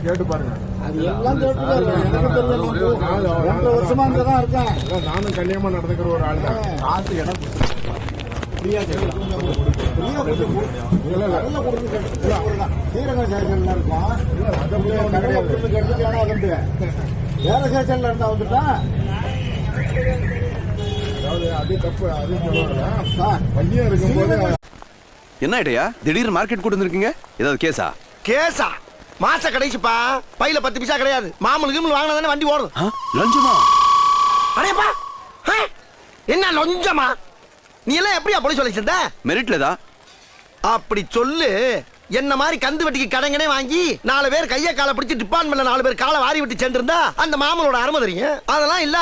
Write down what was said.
கேட்டு பாருங்க. நானும் கல்யாணமா நடந்துக்கிற ஒரு ஆள் தான். காசு எனக்கு வேற சேஷன்ல இருந்தா வந்துட்டா அது தப்பு. அது பையன் இருக்கும்போது என்ன ஐடியா திடீர்னு மார்க்கெட் கூட்டு வந்திருக்கீங்க? ஏதாவது கேஸா? கேஸா? மாச கடைசிப்பா, பையில 10 பைசா கிடையாது. மாமூல் கிமூல் வாங்கினா தானே வண்டி ஓடும். லஞ்சமா? அடேப்பா, என்ன லஞ்சமா? நீ எல்லாம் எப்படியா போலீஸ் சொல்லி சேர்ந்த? மெரிட்ல தான். அப்படி சொல்லு. என்ன மாதிரி கந்து வெட்டிக்கு கடங்கனே வாங்கி 4 பேர் கைய காலை பிடிச்சி டிபார்ட்மெண்ட்ல 4 பேர் காலை வாரி விட்டு சென்றிருந்தா அந்த மாமூலோட அருமை தெரியும். அதெல்லாம் இல்ல.